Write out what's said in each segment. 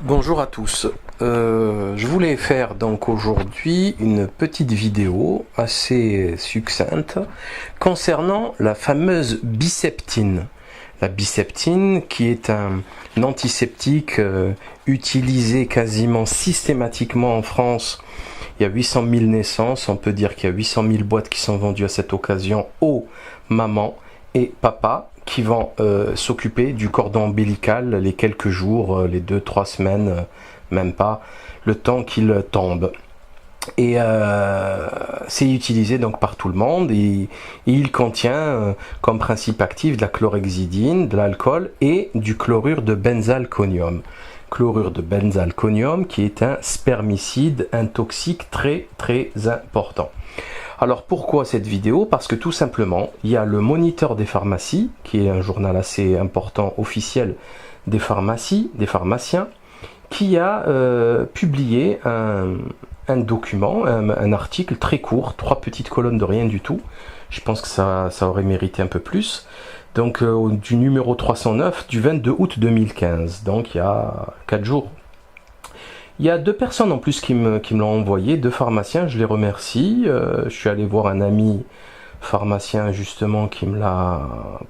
Bonjour à tous, je voulais faire donc aujourd'hui une petite vidéo assez succincte concernant la fameuse Biseptine. La Biseptine qui est un antiseptique utilisé quasiment systématiquement en France. Il y a 800 000 naissances, on peut dire qu'il y a 800 000 boîtes qui sont vendues à cette occasion aux mamans et papas qui vont s'occuper du cordon ombilical les quelques jours, les 2-3 semaines, même pas, le temps qu'il tombe. Et c'est utilisé donc par tout le monde et il contient comme principe actif de la chlorhexidine, de l'alcool et du chlorure de benzalconium. Chlorure de benzalconium qui est un spermicide, un toxique très important. Alors pourquoi cette vidéo? Parce que tout simplement, il y a le Moniteur des pharmacies, qui est un journal assez important, officiel des pharmacies, des pharmaciens, qui a publié un document, un article très court, 3 petites colonnes de rien du tout. Je pense que ça aurait mérité un peu plus. Donc du numéro 309 du 22 août 2015, donc il y a 4 jours. Il y a 2 personnes en plus qui me l'ont envoyé, 2 pharmaciens, je les remercie. Je suis allé voir un ami pharmacien justement qui me l'a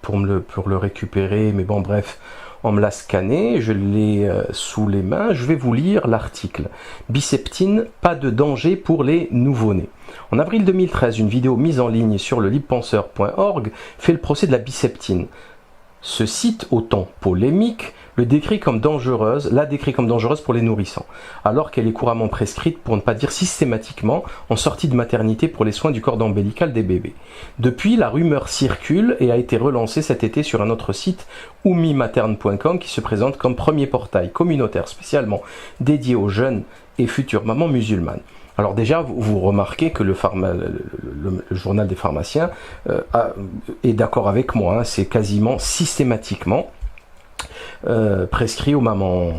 pour le récupérer, mais bon bref, on me l'a scanné, je l'ai sous les mains. Je vais vous lire l'article. Biseptine, pas de danger pour les nouveau-nés. En avril 2013, une vidéo mise en ligne sur le librepenseur.org fait le procès de la Biseptine. Ce site, au ton polémique, la décrit comme dangereuse pour les nourrissons, alors qu'elle est couramment prescrite, pour ne pas dire systématiquement, en sortie de maternité pour les soins du cordon ombilical des bébés. Depuis, la rumeur circule et a été relancée cet été sur un autre site, oumimaterne.com, qui se présente comme premier portail communautaire spécialement dédié aux jeunes et futures mamans musulmanes. Alors déjà, vous remarquez que le journal des pharmaciens est d'accord avec moi, hein, c'est quasiment systématiquement prescrit aux mamans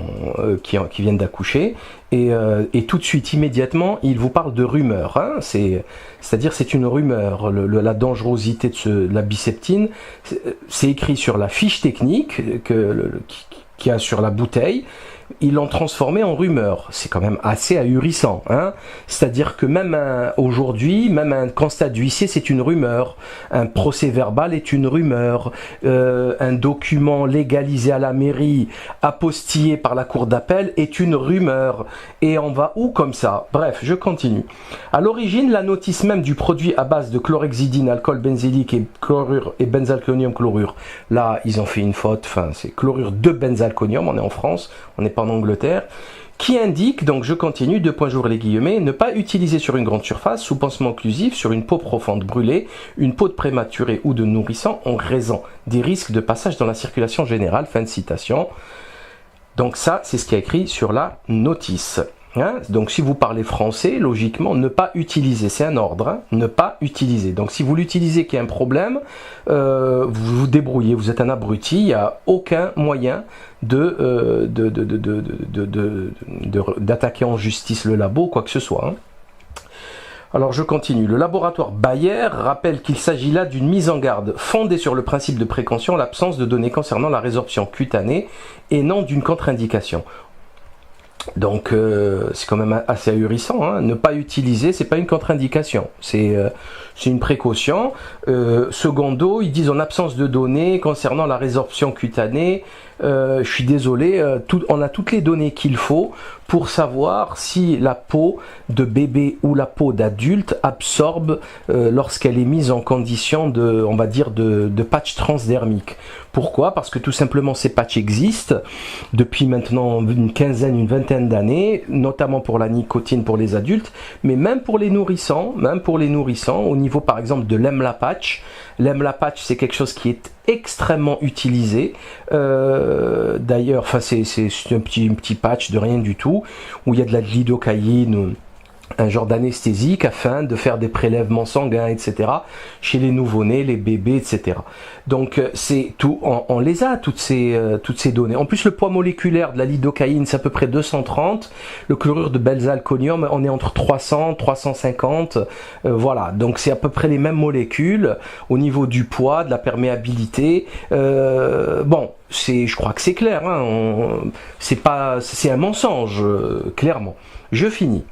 qui viennent d'accoucher, et tout de suite, immédiatement, il vous parle de rumeur, hein, c'est-à-dire c'est une rumeur, la dangerosité de la Biseptine, c'est écrit sur la fiche technique qu'il y a sur la bouteille. Ils l'ont transformé en rumeur. C'est quand même assez ahurissant, hein. C'est-à-dire que même aujourd'hui, même un constat d'huissier, c'est une rumeur. Un procès verbal est une rumeur. Un document légalisé à la mairie, apostillé par la cour d'appel, est une rumeur. Et on va où comme ça? Bref, je continue. À l'origine, la notice même du produit à base de chlorhexidine, alcool benzylique et chlorure et benzalconium chlorure. Là, ils ont fait une faute. Enfin, c'est chlorure de benzalconium. On est en France, on n'est pas en Angleterre, qui indique, donc je continue, ne pas utiliser sur une grande surface, sous pansement occlusif, sur une peau profonde brûlée, une peau de prématuré ou de nourrisson, en raison des risques de passage dans la circulation générale. Fin de citation. Donc ça, c'est ce qui est écrit sur la notice. Hein, donc si vous parlez français, logiquement, ne pas utiliser, c'est un ordre, hein, ne pas utiliser. Donc si vous l'utilisez qu'il y a un problème, vous vous débrouillez, vous êtes un abruti, il n'y a aucun moyen d'attaquer en justice le labo, quoi que ce soit. Hein. Alors je continue. Le laboratoire Bayer rappelle qu'il s'agit là d'une mise en garde fondée sur le principe de précaution, l'absence de données concernant la résorption cutanée et non d'une contre-indication. Donc c'est quand même assez ahurissant, hein. Ne pas utiliser, c'est pas une contre-indication, c'est une précaution. Secondo, ils disent en absence de données concernant la résorption cutanée, je suis désolé, on a toutes les données qu'il faut pour savoir si la peau de bébé ou la peau d'adulte absorbe lorsqu'elle est mise en condition de, on va dire, de patch transdermique. Pourquoi? Parce que tout simplement ces patchs existent depuis maintenant une quinzaine, une vingtaine d'années, notamment pour la nicotine pour les adultes, mais même pour les nourrissons, au niveau par exemple de l'EMLA patch. L'EMLA patch, c'est quelque chose qui est extrêmement utilisé. D'ailleurs, enfin c'est un petit patch de rien du tout, où il y a de la lidocaïne un genre d'anesthésique afin de faire des prélèvements sanguins, etc. chez les nouveau-nés, les bébés, etc. Donc c'est tout, on les a toutes ces données. En plus, le poids moléculaire de la lidocaïne, c'est à peu près 230. Le chlorure de benzalkonium, on est entre 300, 350. Voilà, donc c'est à peu près les mêmes molécules au niveau du poids, de la perméabilité. Bon, je crois que c'est clair. Hein, c'est un mensonge, clairement. Je finis.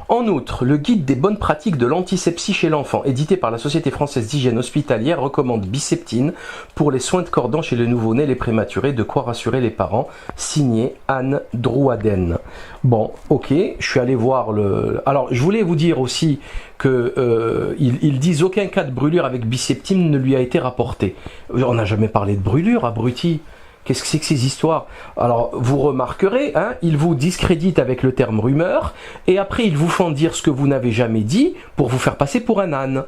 En outre, le guide des bonnes pratiques de l'antisepsie chez l'enfant, édité par la Société française d'hygiène hospitalière, recommande Biceptine pour les soins de cordon chez les nouveau-nés, les prématurés, de quoi rassurer les parents. Signé Anne Drouaden. Bon, ok, je suis allé voir le... Alors, je voulais vous dire aussi que ils disent aucun cas de brûlure avec Biceptine ne lui a été rapporté. On n'a jamais parlé de brûlure, abruti. Qu'est-ce que c'est que ces histoires? Alors, vous remarquerez, hein, ils vous discréditent avec le terme rumeur, et après ils vous font dire ce que vous n'avez jamais dit pour vous faire passer pour un âne.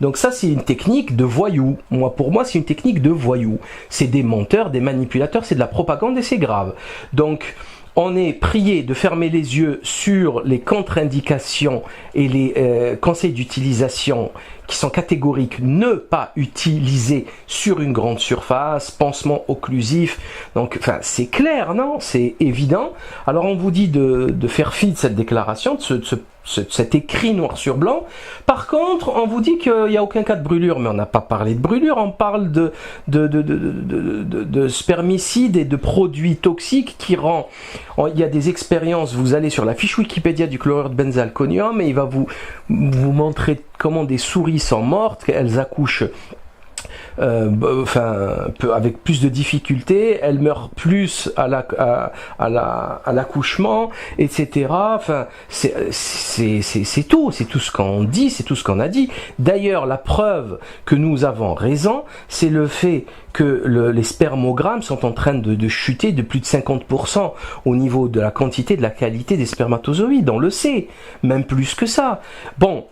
Donc ça, c'est une technique de voyou. Pour moi, c'est une technique de voyou. C'est des menteurs, des manipulateurs, c'est de la propagande et c'est grave. Donc, on est prié de fermer les yeux sur les contre-indications et les conseils d'utilisation qui sont catégoriques. Ne pas utiliser sur une grande surface, pansement occlusif. Donc, enfin, c'est clair, non? C'est évident. Alors, on vous dit de faire fi de cette déclaration, de cet écrit noir sur blanc. Par contre, on vous dit qu'il n'y a aucun cas de brûlure, mais on n'a pas parlé de brûlure, on parle de spermicides et de produits toxiques qui rend... Il y a des expériences, vous allez sur la fiche Wikipédia du chlorure de benzalkonium et il va vous montrer comment des souris sont mortes, elles accouchent avec plus de difficultés, elles meurent plus à l'accouchement, etc. Enfin, c'est tout ce qu'on dit, c'est tout ce qu'on a dit. D'ailleurs, la preuve que nous avons raison, c'est le fait que les spermogrammes sont en train de chuter de plus de 50% au niveau de la quantité, de la qualité des spermatozoïdes, on le sait, même plus que ça. Bon,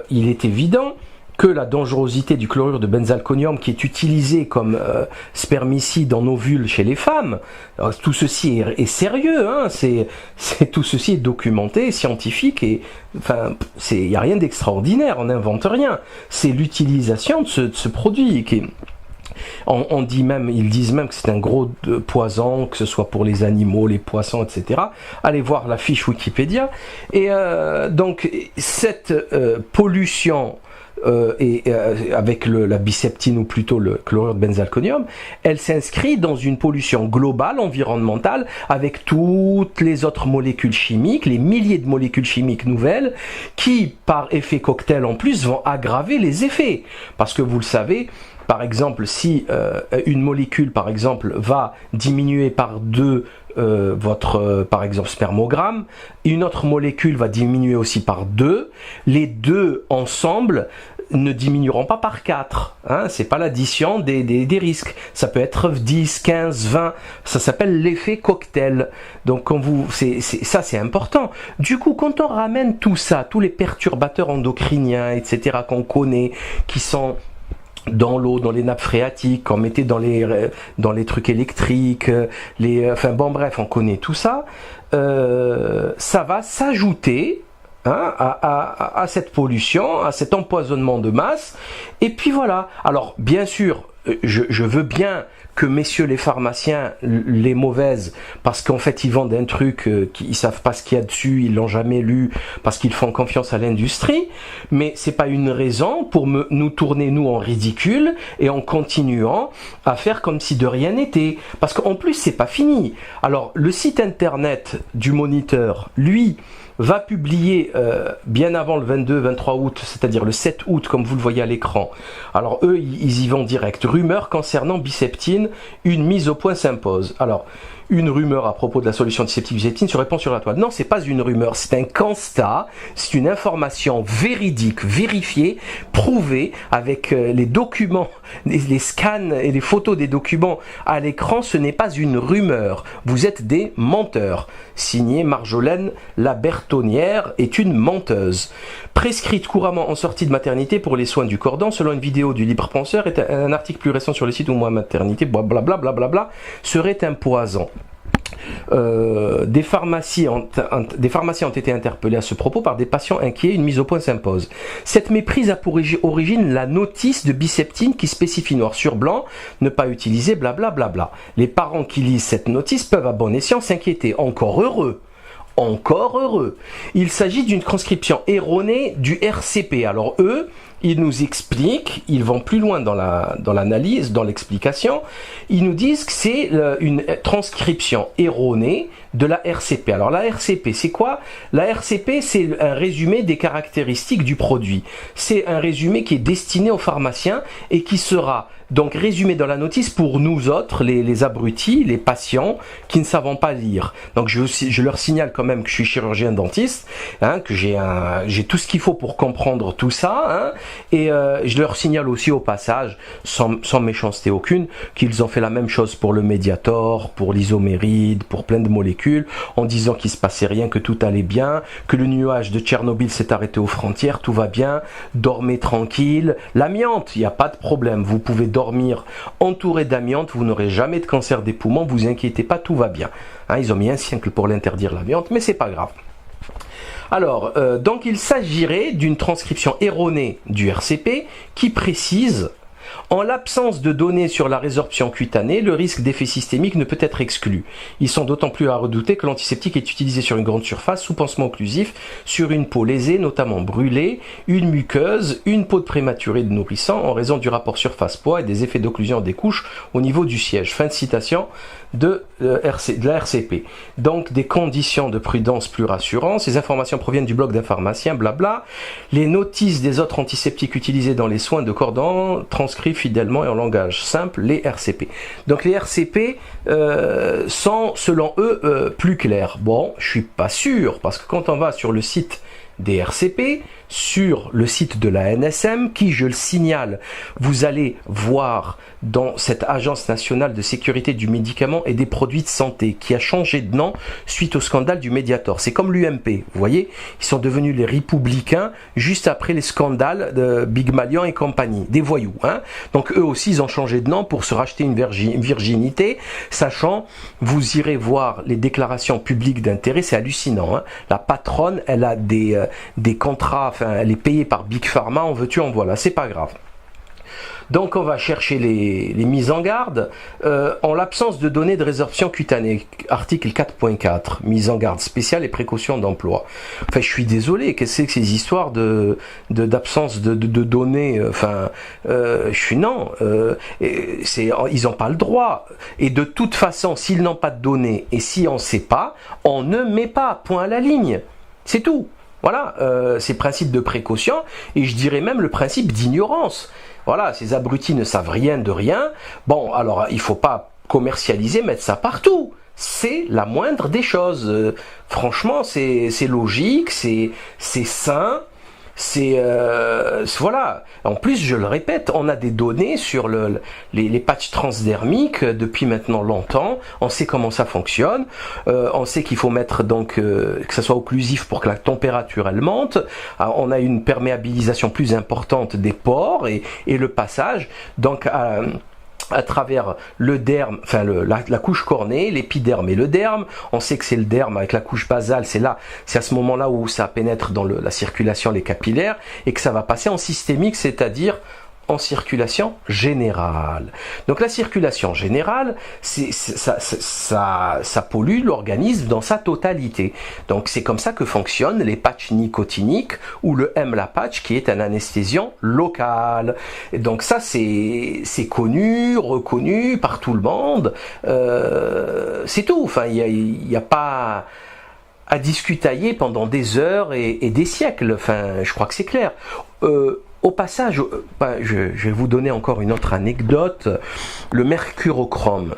il est évident que la dangerosité du chlorure de benzalkonium qui est utilisé comme spermicide en ovules chez les femmes, alors, tout ceci est sérieux, hein, tout ceci est documenté, scientifique, et enfin, il n'y a rien d'extraordinaire, on n'invente rien. C'est l'utilisation de ce produit qui est... Ils disent même que c'est un gros poison, que ce soit pour les animaux, les poissons, etc. Allez voir la fiche Wikipédia. Et donc, cette pollution avec la biceptine ou plutôt le chlorure de benzalkonium, elle s'inscrit dans une pollution globale, environnementale, avec toutes les autres molécules chimiques, les milliers de molécules chimiques nouvelles, qui, par effet cocktail en plus, vont aggraver les effets. Parce que vous le savez, par exemple, si une molécule, par exemple, va diminuer par 2 votre, par exemple, spermogramme, une autre molécule va diminuer aussi par 2, les deux ensemble ne diminueront pas par 4. Hein, c'est pas l'addition des risques. Ça peut être 10, 15, 20. Ça s'appelle l'effet cocktail. Donc, ça, c'est important. Du coup, quand on ramène tout ça, tous les perturbateurs endocriniens, etc., qu'on connaît, qui sont dans l'eau, dans les nappes phréatiques, qu'on mettait dans les trucs électriques, enfin bon bref, on connaît tout ça. Ça va s'ajouter, hein, à cette pollution, à cet empoisonnement de masse. Et puis voilà. Alors bien sûr, je veux bien que messieurs les pharmaciens les mauvaises, parce qu'en fait ils vendent un truc qu'ils savent pas ce qu'il y a dessus, ils l'ont jamais lu, parce qu'ils font confiance à l'industrie, mais c'est pas une raison pour nous tourner nous en ridicule et en continuant à faire comme si de rien n'était, parce qu'en plus c'est pas fini. Alors le site internet du Moniteur, lui, va publier bien avant le 22-23 août, c'est-à-dire le 7 août, comme vous le voyez à l'écran. Alors eux, ils y vont direct. Rumeur concernant Biceptine, une mise au point s'impose. Alors, une rumeur à propos de la solution antiseptique Biceptine se répand sur la toile. Non, c'est pas une rumeur, c'est un constat, c'est une information véridique, vérifiée, prouvée, avec les documents, les scans et les photos des documents à l'écran. Ce n'est pas une rumeur. Vous êtes des menteurs. Signé Marjolaine Labertonnière est une menteuse. Prescrite couramment en sortie de maternité pour les soins du cordon, selon une vidéo du Libre Penseur, est un article plus récent sur le site où moi maternité, blablabla, serait un poison. Des pharmacies ont été interpellées à ce propos par des patients inquiets. Une mise au point s'impose. Cette méprise a pour origine la notice de Biceptine qui spécifie noir sur blanc ne pas utiliser blablabla. Bla bla bla. Les parents qui lisent cette notice peuvent à bon escient s'inquiéter. Encore heureux. Encore heureux. Il s'agit d'une transcription erronée du RCP. Alors eux, ils nous expliquent, ils vont plus loin dans l'analyse, dans l'explication, ils nous disent que c'est une transcription erronée de la RCP. Alors la RCP, c'est quoi? La RCP, c'est un résumé des caractéristiques du produit. C'est un résumé qui est destiné aux pharmaciens et qui sera donc résumé dans la notice pour nous autres, les abrutis, les patients qui ne savons pas lire. Donc je leur signale quand même que je suis chirurgien dentiste, hein, que j'ai tout ce qu'il faut pour comprendre tout ça, hein, et je leur signale aussi au passage, sans méchanceté aucune, qu'ils ont fait la même chose pour le Mediator, pour l'isoméride, pour plein de molécules, en disant qu'il se passait rien, que tout allait bien, que le nuage de Tchernobyl s'est arrêté aux frontières, tout va bien, dormez tranquille. L'amiante, il n'y a pas de problème, vous pouvez dormir entouré d'amiante, vous n'aurez jamais de cancer des poumons, vous inquiétez pas, tout va bien. Hein, ils ont mis un siècle pour l'interdire l'amiante, mais c'est pas grave. Alors, donc il s'agirait d'une transcription erronée du RCP qui précise: en l'absence de données sur la résorption cutanée, le risque d'effet systémique ne peut être exclu. Ils sont d'autant plus à redouter que l'antiseptique est utilisé sur une grande surface, sous pansement occlusif, sur une peau lésée, notamment brûlée, une muqueuse, une peau de prématuré de nourrissant, en raison du rapport surface-poids et des effets d'occlusion des couches au niveau du siège. Fin de citation de la RCP. Donc des conditions de prudence plus rassurantes. Ces informations proviennent du blog d'un pharmacien, blabla. Les notices des autres antiseptiques utilisés dans les soins de cordon transcrivent fidèlement et en langage simple les RCP. Donc les RCP sont selon eux plus clairs. Bon, je suis pas sûr, parce que quand on va sur le site des RCP, sur le site de la NSM, qui, je le signale, vous allez voir dans cette Agence nationale de sécurité du médicament et des produits de santé, qui a changé de nom suite au scandale du Mediator. C'est comme l'UMP, vous voyez, ils sont devenus les Républicains juste après les scandales de Big Malion et compagnie, des voyous. Hein. Donc eux aussi, ils ont changé de nom pour se racheter une virginité, sachant, vous irez voir les déclarations publiques d'intérêt, c'est hallucinant. Hein. La patronne, elle a des contrats, enfin, elle est payée par Big Pharma, en veux-tu, en voilà, c'est pas grave. Donc on va chercher les mises en garde. En l'absence de données de résorption cutanée, article 4.4, mise en garde spéciale et précautions d'emploi. Enfin, je suis désolé, qu'est-ce que c'est que ces histoires d'absence de données, enfin, ils n'ont pas le droit. Et de toute façon, s'ils n'ont pas de données et si on ne sait pas, on ne met pas, point à la ligne. C'est tout. Voilà, c'est principe de précaution et je dirais même le principe d'ignorance. Voilà, ces abrutis ne savent rien de rien. Bon, alors il faut pas commercialiser, mettre ça partout. C'est la moindre des choses. Franchement, c'est logique, c'est sain. Voilà. En plus, je le répète, on a des données sur les patchs transdermiques depuis maintenant longtemps. On sait comment ça fonctionne. On sait qu'il faut mettre donc que ça soit occlusif pour que la température elle monte. On a une perméabilisation plus importante des pores et le passage. Donc à travers le derme, enfin la couche cornée, l'épiderme et le derme. On sait que c'est le derme avec la couche basale, c'est à ce moment-là où ça pénètre dans la circulation, les capillaires, et que ça va passer en systémique, c'est-à-dire en circulation générale. Donc la circulation générale, ça pollue l'organisme dans sa totalité. Donc c'est comme ça que fonctionnent les patchs nicotiniques ou le M-La patch qui est un anesthésiant local. Et donc ça c'est connu, reconnu par tout le monde. C'est tout. Enfin il y a pas à discutailler pendant des heures et des siècles. Enfin je crois que c'est clair. Au passage, je vais vous donner encore une autre anecdote. Le mercurochrome.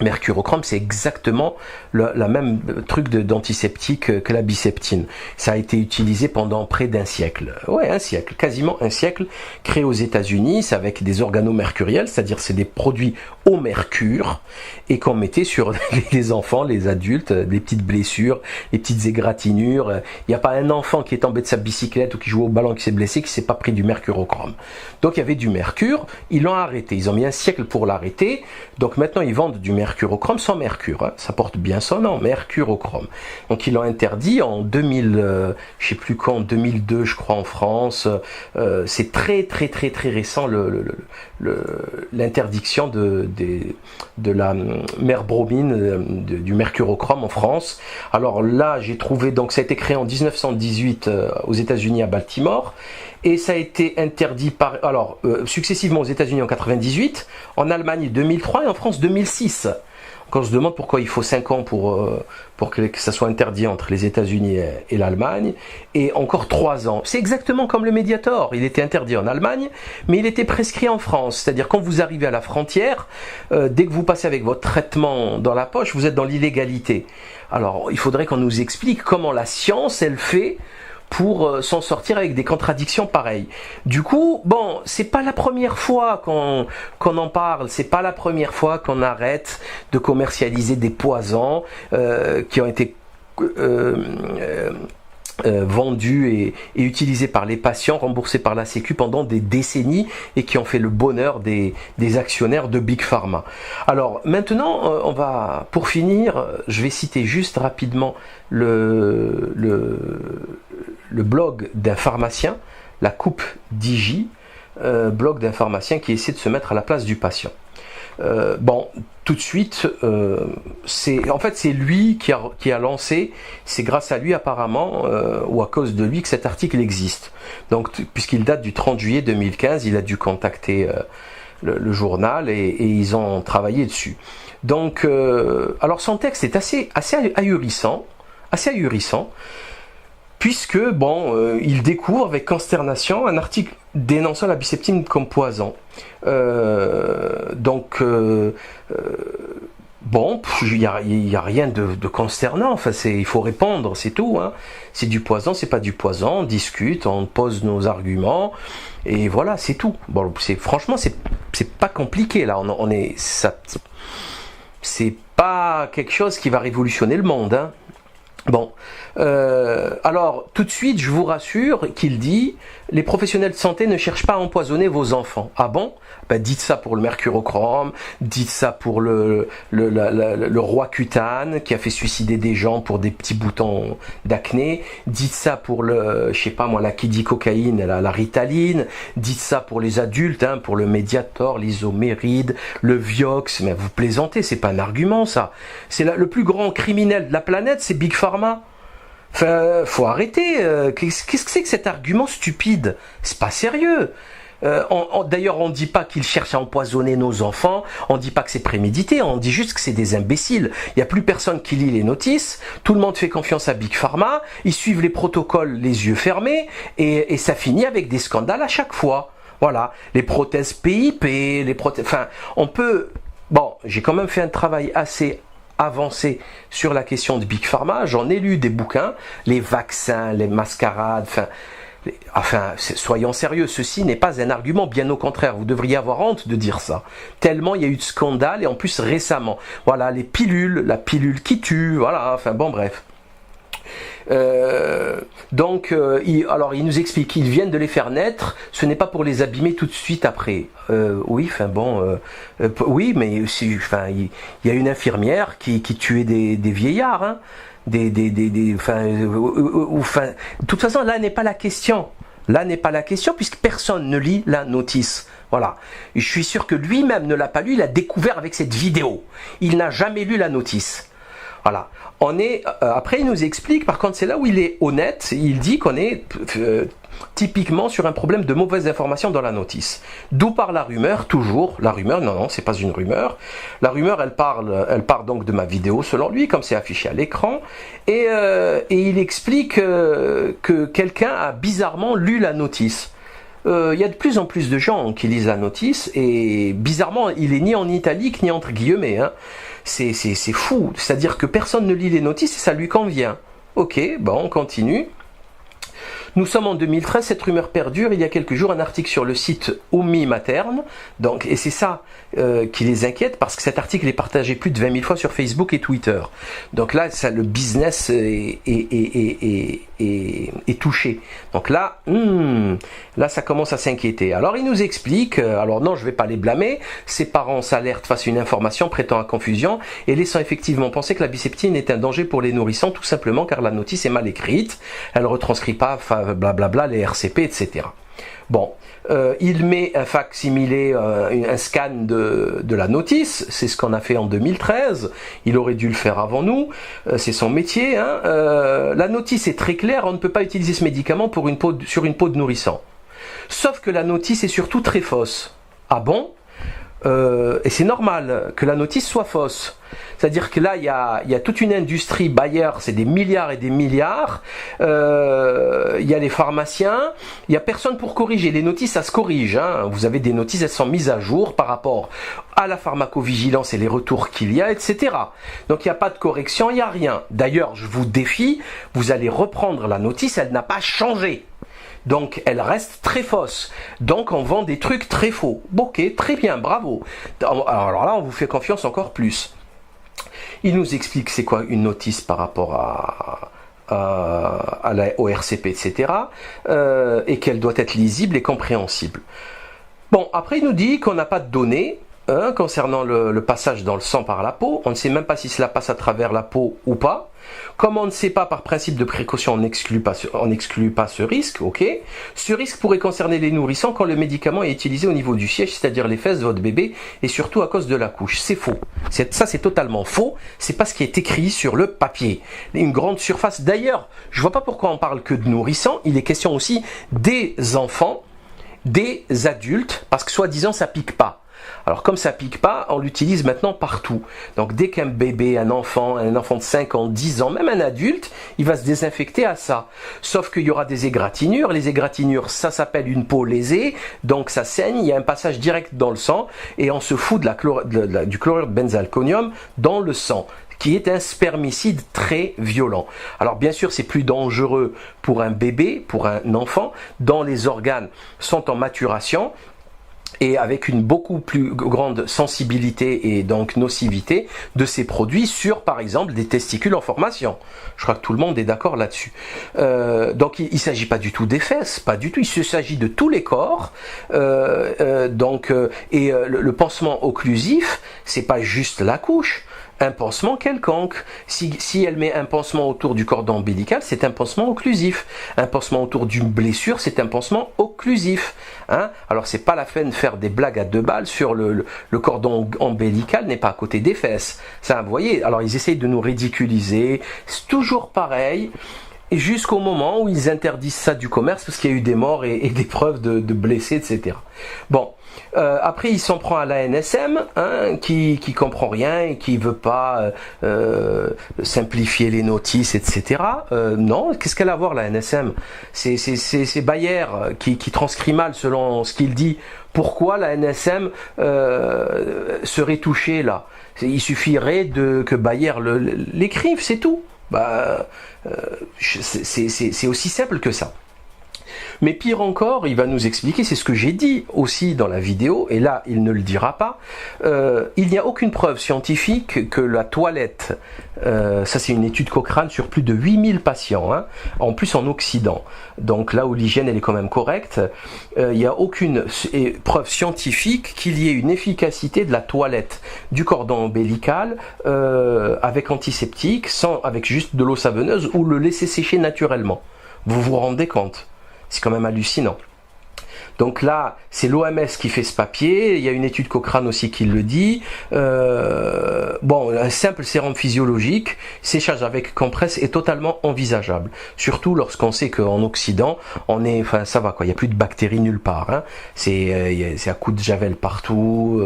Mercurochrome, c'est exactement la même truc d'antiseptique que la biceptine. Ça a été utilisé pendant près d'un siècle. Ouais, un siècle, quasiment un siècle, créé aux États-Unis, c'est avec des organomercuriels, c'est-à-dire c'est des produits au mercure et qu'on mettait sur les enfants, les adultes, les petites blessures, les petites égratignures. Il n'y a pas un enfant qui est tombé de sa bicyclette ou qui joue au ballon qui s'est blessé qui s'est pas pris du mercurochrome. Donc il y avait du mercure, ils l'ont arrêté. Ils ont mis un siècle pour l'arrêter. Donc maintenant ils vendent du mercure mercurochrome sans mercure, hein. Ça porte bien son nom, mercurochrome. Donc ils l'ont interdit en 2000, je sais plus quand, 2002 je crois en France. C'est très récent l'interdiction de la merbromine, du mercurochrome en France. Alors là j'ai trouvé, donc ça a été créé en 1918 aux États-Unis à Baltimore. Et ça a été interdit successivement aux États-Unis en 98, en Allemagne 2003 et en France 2006. Quand on se demande pourquoi il faut 5 ans pour que ça soit interdit entre les États-Unis et l'Allemagne, et encore 3 ans. C'est exactement comme le Mediator. Il était interdit en Allemagne, mais il était prescrit en France. C'est-à-dire quand vous arrivez à la frontière, dès que vous passez avec votre traitement dans la poche, vous êtes dans l'illégalité. Alors, il faudrait qu'on nous explique comment la science, elle fait pour s'en sortir avec des contradictions pareilles. Du coup, bon, c'est pas la première fois qu'on en parle, c'est pas la première fois qu'on arrête de commercialiser des poisons qui ont été vendus et utilisés par les patients, remboursés par la Sécu pendant des décennies et qui ont fait le bonheur des actionnaires de Big Pharma. Alors maintenant, pour finir, je vais citer juste rapidement le blog d'un pharmacien, la Coupe d'IJ, blog d'un pharmacien qui essaie de se mettre à la place du patient. Bon, tout de suite, c'est lui qui a lancé, c'est grâce à lui apparemment, ou à cause de lui que cet article existe. Donc, puisqu'il date du 30 juillet 2015, il a dû contacter le journal et ils ont travaillé dessus. Donc, alors son texte est assez ahurissant, puisque, bon, il découvre avec consternation un article dénonçant la biseptine comme poison. Bon, il y a rien de consternant, enfin, il faut répondre, c'est tout, hein. C'est du poison, c'est pas du poison, on discute, on pose nos arguments, et voilà, c'est tout. Bon, franchement, c'est pas compliqué, là, c'est pas quelque chose qui va révolutionner le monde, hein. Bon, alors tout de suite, je vous rassure qu'il dit les professionnels de santé ne cherchent pas à empoisonner vos enfants. Ah bon? Ben, dites ça pour le mercurochrome, dites ça pour le roi cutane qui a fait suicider des gens pour des petits boutons d'acné, dites ça pour je sais pas moi, la kidicocaïne, la ritaline, dites ça pour les adultes, hein, pour le Mediator, l'isoméride, le Vioxx. Mais vous plaisantez, c'est pas un argument ça. C'est le plus grand criminel de la planète, c'est Big Pharma. Enfin, faut arrêter. Qu'est-ce que c'est que cet argument stupide? C'est pas sérieux. D'ailleurs, on ne dit pas qu'ils cherchent à empoisonner nos enfants, on ne dit pas que c'est prémédité, on dit juste que c'est des imbéciles. Il n'y a plus personne qui lit les notices, tout le monde fait confiance à Big Pharma, ils suivent les protocoles les yeux fermés, et ça finit avec des scandales à chaque fois. Voilà, les prothèses PIP, enfin, on peut... Bon, j'ai quand même fait un travail assez avancé sur la question de Big Pharma, j'en ai lu des bouquins, les vaccins, les mascarades, enfin, soyons sérieux, ceci n'est pas un argument, bien au contraire, vous devriez avoir honte de dire ça. Tellement il y a eu de scandales, et en plus récemment. Voilà, les pilules, la pilule qui tue, voilà, enfin bon, bref. Il nous explique qu'ils viennent de les faire naître, ce n'est pas pour les abîmer tout de suite après. Oui, enfin bon, oui, mais il y a une infirmière qui tuait des vieillards, hein. De toute façon, là n'est pas la question. Là n'est pas la question puisque personne ne lit la notice. Voilà. Et je suis sûr que lui-même ne l'a pas lu, il l'a découvert avec cette vidéo. Il n'a jamais lu la notice. Voilà. Après, il nous explique, par contre, c'est là où il est honnête, il dit qu'on est typiquement sur un problème de mauvaise information dans la notice. D'où part la rumeur, toujours. La rumeur, non, c'est pas une rumeur. La rumeur, elle part donc de ma vidéo, selon lui, comme c'est affiché à l'écran. Et il explique que quelqu'un a bizarrement lu la notice. Il y a de plus en plus de gens qui lisent la notice, et bizarrement, il est ni en italique, ni entre guillemets, hein. C'est fou, c'est-à-dire que personne ne lit les notices et ça lui convient. Ok, bon, on continue. Nous sommes en 2013, cette rumeur perdure. Il y a quelques jours, un article sur le site Omi Materne. Donc, et c'est ça qui les inquiète, parce que cet article est partagé plus de 20 000 fois sur Facebook et Twitter. Donc là, ça, le business est touché. Donc là, là, ça commence à s'inquiéter. Alors, il nous explique, alors non, je ne vais pas les blâmer, ses parents s'alertent face à une information prêtant à confusion et laissant effectivement penser que la biceptine est un danger pour les nourrissons, tout simplement car la notice est mal écrite, elle ne retranscrit pas blablabla, les RCP, etc. Bon, il met un facsimilé, un scan de la notice, c'est ce qu'on a fait en 2013, il aurait dû le faire avant nous, c'est son métier. Hein. La notice est très claire, on ne peut pas utiliser ce médicament sur une peau de nourrisson. Sauf que la notice est surtout très fausse. Ah bon ? Et c'est normal que la notice soit fausse. C'est-à-dire que là, il y a toute une industrie Bayer, c'est des milliards et des milliards. Il y a les pharmaciens, il n'y a personne pour corriger. Les notices, ça se corrige. Hein. Vous avez des notices, elles sont mises à jour par rapport à la pharmacovigilance et les retours qu'il y a, etc. Donc il n'y a pas de correction, il n'y a rien. D'ailleurs, je vous défie, vous allez reprendre la notice, elle n'a pas changé. Donc elle reste très fausse. Donc on vend des trucs très faux. Ok, très bien, bravo. Alors là, on vous fait confiance encore plus. Il nous explique c'est quoi une notice par rapport au RCP, etc. Et qu'elle doit être lisible et compréhensible. Bon, après il nous dit qu'on n'a pas de données concernant le passage dans le sang par la peau. On ne sait même pas si cela passe à travers la peau ou pas. Comme on ne sait pas, par principe de précaution, on n'exclut pas ce risque, ok. Ce risque pourrait concerner les nourrissons quand le médicament est utilisé au niveau du siège, c'est-à-dire les fesses de votre bébé, et surtout à cause de la couche. C'est faux. Ça, c'est totalement faux. C'est pas ce qui est écrit sur le papier. Une grande surface. D'ailleurs, je vois pas pourquoi on parle que de nourrissons. Il est question aussi des enfants, des adultes, parce que soi-disant, ça pique pas. Alors comme ça pique pas, on l'utilise maintenant partout. Donc dès qu'un bébé, un enfant de 5 ans, 10 ans, même un adulte, il va se désinfecter à ça. Sauf qu'il y aura des égratignures. Les égratignures, ça s'appelle une peau lésée, donc ça saigne, il y a un passage direct dans le sang et on se fout du chlorure de benzalkonium dans le sang, qui est un spermicide très violent. Alors bien sûr, c'est plus dangereux pour un bébé, pour un enfant, dont les organes sont en maturation, et avec une beaucoup plus grande sensibilité et donc nocivité de ces produits sur, par exemple, des testicules en formation. Je crois que tout le monde est d'accord là-dessus. Donc il ne s'agit pas du tout des fesses, pas du tout, il s'agit de tous les corps. Le pansement occlusif, c'est pas juste la couche. Un pansement quelconque. Si elle met un pansement autour du cordon ombilical, c'est un pansement occlusif. Un pansement autour d'une blessure, c'est un pansement occlusif. Hein? Alors c'est pas la peine de faire des blagues à 2 balles sur le cordon ombilical n'est pas à côté des fesses. Ça, vous voyez, alors ils essayent de nous ridiculiser. C'est toujours pareil. Et jusqu'au moment où ils interdisent ça du commerce parce qu'il y a eu des morts et des preuves de blessés, etc. Bon. Après, il s'en prend à l'ANSM, hein, qui comprend rien et qui veut pas simplifier les notices, etc. Non, qu'est-ce qu'elle a à voir l'ANSM? C'est Bayer qui transcrit mal selon ce qu'il dit. Pourquoi l'ANSM serait touchée là? Il suffirait que Bayer l'écrive, c'est tout. C'est aussi simple que ça. Mais pire encore, il va nous expliquer, c'est ce que j'ai dit aussi dans la vidéo, et là il ne le dira pas, il n'y a aucune preuve scientifique que la toilette, ça c'est une étude Cochrane sur plus de 8000 patients, hein, en plus en Occident, donc là où l'hygiène elle est quand même correcte, il n'y a aucune preuve scientifique qu'il y ait une efficacité de la toilette du cordon ombilical avec antiseptique, avec juste de l'eau savonneuse ou le laisser sécher naturellement. Vous vous rendez compte? C'est quand même hallucinant. Donc là, c'est l'OMS qui fait ce papier. Il y a une étude Cochrane aussi qui le dit. Un simple sérum physiologique, séchage avec compresse est totalement envisageable. Surtout lorsqu'on sait qu'en Occident, ça va quoi. Il n'y a plus de bactéries nulle part. Hein. C'est à coup de javel partout.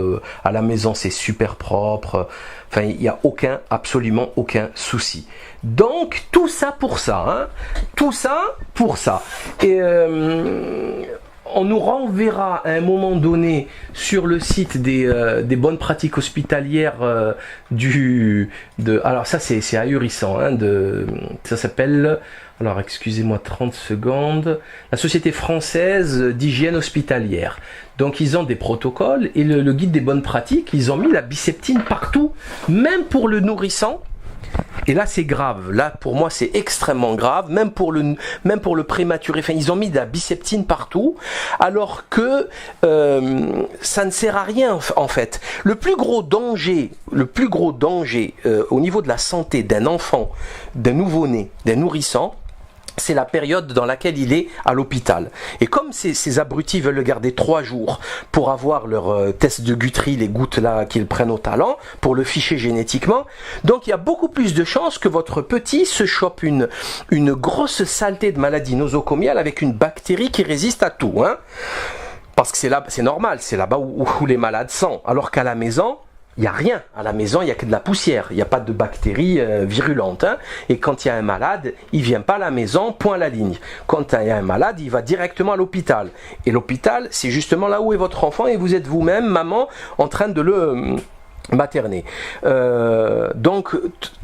À la maison, c'est super propre. Enfin, il n'y a absolument aucun souci. Donc, tout ça pour ça. Hein. Tout ça pour ça. Et on nous renverra à un moment donné sur le site des bonnes pratiques hospitalières alors ça c'est ahurissant, hein, ça s'appelle, Alors, excusez-moi 30 secondes. La Société française d'hygiène hospitalière. Donc, ils ont des protocoles et le guide des bonnes pratiques, ils ont mis la biceptine partout, même pour le nourrissant. Et là, c'est grave. Là, pour moi, c'est extrêmement grave. Même pour le prématuré. Enfin, ils ont mis de la biceptine partout, alors que ça ne sert à rien, en fait. Le plus gros danger au niveau de la santé d'un enfant, d'un nouveau-né, d'un nourrissant, c'est la période dans laquelle il est à l'hôpital. Et comme ces abrutis veulent le garder 3 jours pour avoir leur test de Guthrie, les gouttes là qu'ils prennent au talent, pour le ficher génétiquement, donc il y a beaucoup plus de chances que votre petit se chope une grosse saleté de maladie nosocomiale avec une bactérie qui résiste à tout. Hein, parce que c'est normal, c'est là-bas où les malades sont. Alors qu'à la maison, il n'y a rien. À la maison, il n'y a que de la poussière. Il n'y a pas de bactéries virulentes. Hein. Et quand il y a un malade, il ne vient pas à la maison, point à la ligne. Quand il y a un malade, il va directement à l'hôpital. Et l'hôpital, c'est justement là où est votre enfant et vous êtes vous-même, maman, en train de le materner. Donc,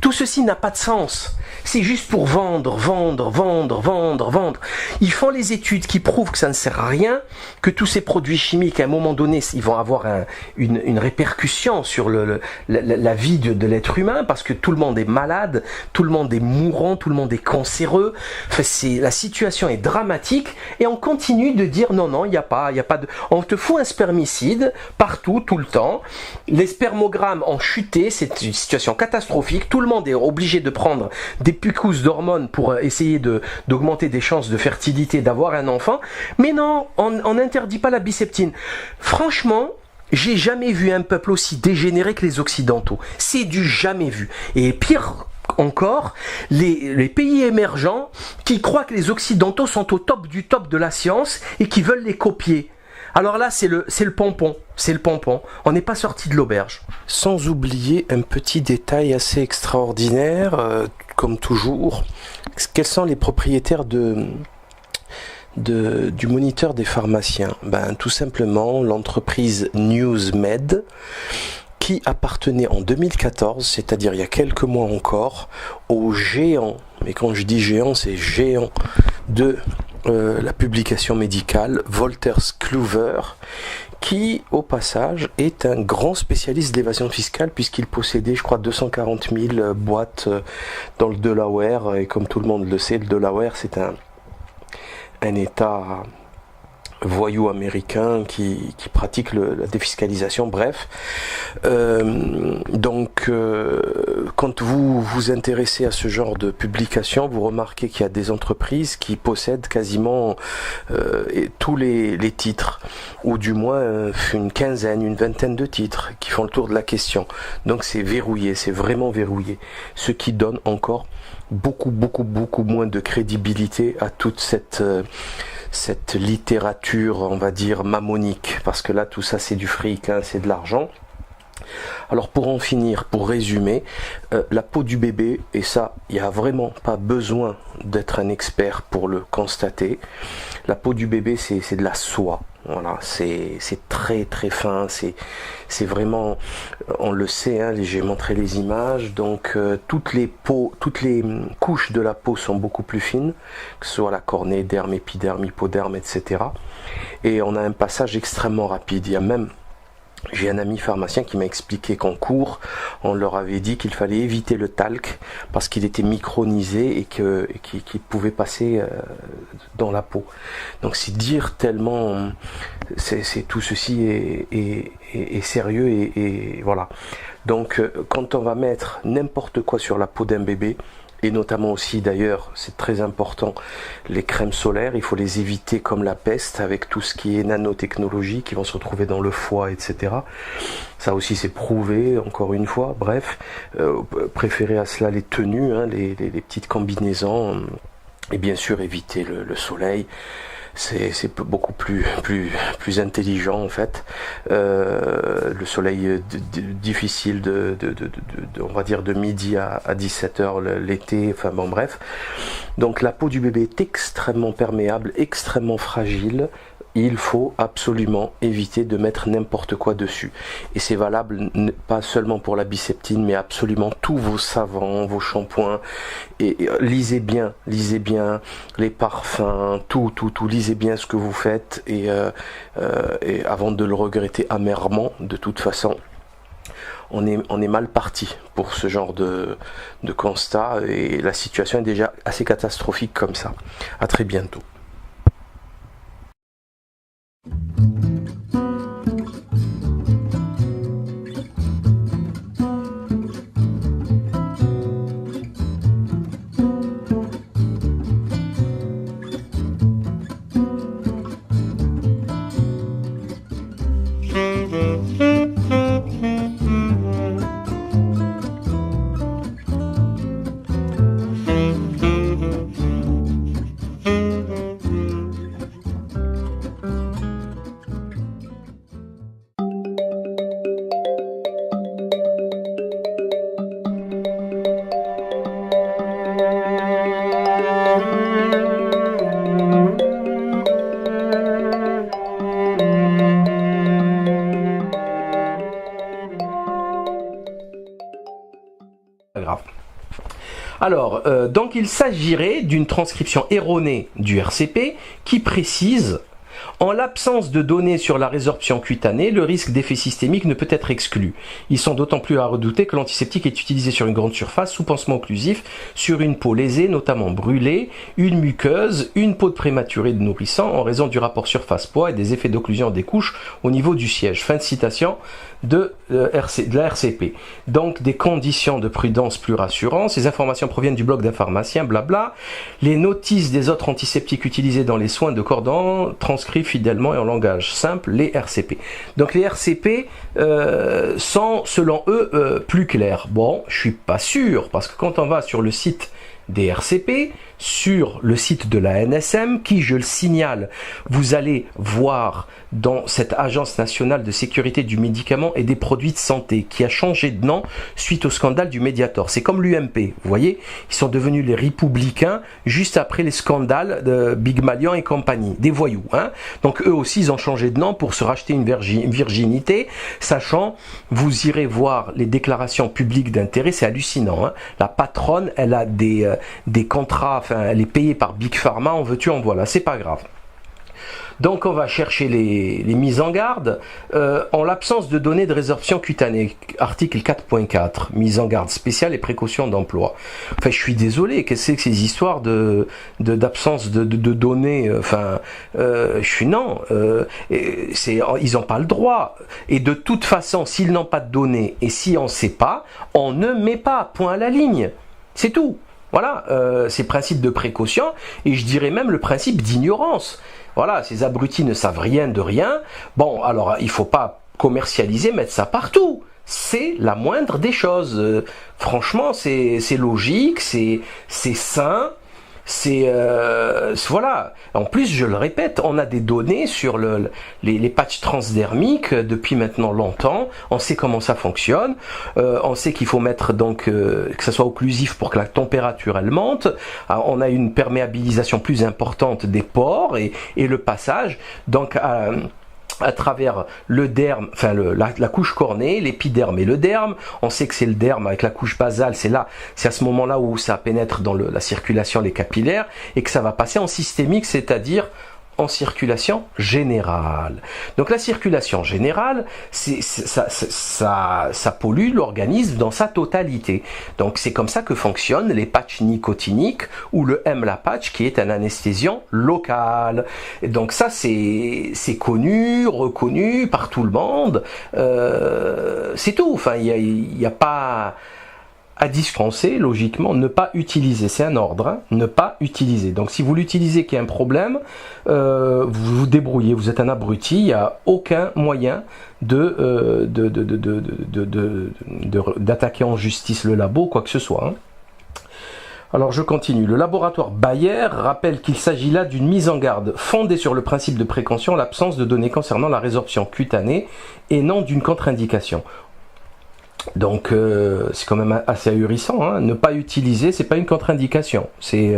tout ceci n'a pas de sens. C'est juste pour vendre. Ils font les études qui prouvent que ça ne sert à rien, que tous ces produits chimiques, à un moment donné, ils vont avoir une répercussion sur la vie de l'être humain, parce que tout le monde est malade, tout le monde est mourant, tout le monde est cancéreux. Enfin, la situation est dramatique, et on continue de dire non, il n'y a pas de... On te fout un spermicide partout, tout le temps. Les spermogrammes ont chuté, c'est une situation catastrophique. Tout le monde est obligé de prendre des picousses d'hormones pour essayer d'augmenter des chances de fertilité, d'avoir un enfant. Mais non, on n'interdit pas la biceptine. Franchement, j'ai jamais vu un peuple aussi dégénéré que les Occidentaux. C'est du jamais vu. Et pire encore, les pays émergents qui croient que les Occidentaux sont au top du top de la science et qui veulent les copier. Alors là, c'est le pompon. C'est le pompon. On n'est pas sorti de l'auberge. Sans oublier un petit détail assez extraordinaire, comme toujours. Quels sont les propriétaires du moniteur des pharmaciens? Tout simplement l'entreprise NewsMed, qui appartenait en 2014, c'est-à-dire il y a quelques mois encore, au géant, mais quand je dis géant, c'est géant de la publication médicale, Wolters Kluwer, qui, au passage, est un grand spécialiste d'évasion fiscale, puisqu'il possédait, je crois, 240 000 boîtes dans le Delaware, et comme tout le monde le sait, le Delaware, c'est un État voyou américain qui pratique la défiscalisation, bref. Donc, quand vous vous intéressez à ce genre de publication, vous remarquez qu'il y a des entreprises qui possèdent quasiment tous les titres, ou du moins une quinzaine, une vingtaine de titres qui font le tour de la question. Donc c'est verrouillé, c'est vraiment verrouillé, ce qui donne encore beaucoup moins de crédibilité à toute cette littérature, on va dire, mammonique, parce que là tout ça c'est du fric, hein, c'est de l'argent. Alors pour en finir, pour résumer, la peau du bébé, et ça il n'y a vraiment pas besoin d'être un expert pour le constater, la peau du bébé c'est de la soie. Voilà, c'est très fin, c'est vraiment, on le sait, hein, j'ai montré les images, donc toutes les couches de la peau sont beaucoup plus fines, que ce soit la cornée, derme, épiderme, hypoderme, etc. Et on a un passage extrêmement rapide. J'ai un ami pharmacien qui m'a expliqué qu'en cours, on leur avait dit qu'il fallait éviter le talc parce qu'il était micronisé et qu'il pouvait passer dans la peau. Donc c'est dire tellement, tout ceci est sérieux et voilà. Donc quand on va mettre n'importe quoi sur la peau d'un bébé, et notamment aussi d'ailleurs, c'est très important, les crèmes solaires, il faut les éviter comme la peste avec tout ce qui est nanotechnologie qui vont se retrouver dans le foie, etc. Ça aussi c'est prouvé, encore une fois, bref, préférez à cela les tenues, hein, les petites combinaisons, et bien sûr éviter le soleil. C'est beaucoup plus intelligent en fait. Le soleil difficile on va dire de midi à 17h l'été, enfin bon bref. Donc la peau du bébé est extrêmement perméable, extrêmement fragile. il faut absolument éviter de mettre n'importe quoi dessus. Et c'est valable pas seulement pour la biseptine, mais absolument tous vos savons, vos shampoings. Et lisez bien les parfums, tout. Lisez bien ce que vous faites et avant de le regretter amèrement. De toute façon, on est mal parti pour ce genre de constat et la situation est déjà assez catastrophique comme ça. À très bientôt. Grave. Alors, donc il s'agirait d'une transcription erronée du RCP qui précise: en l'absence de données sur la résorption cutanée, le risque d'effet systémique ne peut être exclu. Ils sont d'autant plus à redouter que l'antiseptique est utilisé sur une grande surface, sous pansement occlusif, sur une peau lésée, notamment brûlée, une muqueuse, une peau de prématuré de nourrissant, en raison du rapport surface-poids et des effets d'occlusion des couches au niveau du siège. Fin de citation de la RCP. Donc, des conditions de prudence plus rassurantes. Ces informations proviennent du blog d'un pharmacien, blabla. Les notices des autres antiseptiques utilisés dans les soins de cordon transcrivent fidèlement et en langage simple les RCP. Donc, les RCP sont, selon eux, plus clairs. Bon, je suis pas sûr, parce que quand on va sur le site des RCP, sur le site de la NSM, qui, je le signale, vous allez voir dans cette Agence nationale de sécurité du médicament et des produits de santé, qui a changé de nom suite au scandale du Mediator. C'est comme l'UMP, vous voyez, ils sont devenus les Républicains juste après les scandales de Big Malian et compagnie, des voyous. Hein. Donc eux aussi, ils ont changé de nom pour se racheter une virginité, sachant, vous irez voir les déclarations publiques d'intérêt, c'est hallucinant. Hein. La patronne, elle a des contrats, enfin, elle est payée par Big Pharma, en veux-tu, en voilà, c'est pas grave. Donc on va chercher les mises en garde. En l'absence de données de résorption cutanée, article 4.4, mise en garde spéciale et précautions d'emploi. Enfin, je suis désolé, qu'est-ce que c'est que ces histoires d'absence de données, enfin, ils n'ont pas le droit. Et de toute façon, s'ils n'ont pas de données et si on ne sait pas, on ne met pas, point à la ligne. C'est tout. Voilà, c'est principe de précaution et je dirais même le principe d'ignorance. Voilà, ces abrutis ne savent rien de rien. Bon, alors il ne faut pas commercialiser, mettre ça partout. C'est la moindre des choses. Franchement, c'est logique, c'est sain. Voilà. En plus, je le répète, on a des données sur les patchs transdermiques depuis maintenant longtemps. On sait comment ça fonctionne. On sait qu'il faut mettre donc que ça soit occlusif pour que la température elle monte. Alors, on a une perméabilisation plus importante des pores et le passage. Donc à travers le derme, enfin la couche cornée, l'épiderme et le derme. On sait que c'est le derme avec la couche basale, c'est à ce moment-là où ça pénètre dans la circulation, les capillaires, et que ça va passer en systémique, c'est-à-dire en circulation générale. Donc la circulation générale, ça pollue l'organisme dans sa totalité. Donc c'est comme ça que fonctionnent les patchs nicotiniques ou le MLA patch qui est un anesthésiant local. Et donc ça c'est connu, reconnu par tout le monde. C'est tout. Enfin il y a pas à dispenser, logiquement, ne pas utiliser. C'est un ordre, hein, ne pas utiliser. Donc si vous l'utilisez qu'il y a un problème, vous vous débrouillez, vous êtes un abruti, il n'y a aucun moyen d'attaquer en justice le labo, quoi que ce soit. Hein. Alors je continue. Le laboratoire Bayer rappelle qu'il s'agit là d'une mise en garde fondée sur le principe de précaution en l'absence de données concernant la résorption cutanée et non d'une contre-indication. Donc c'est quand même assez ahurissant, hein. Ne pas utiliser, c'est pas une contre-indication, c'est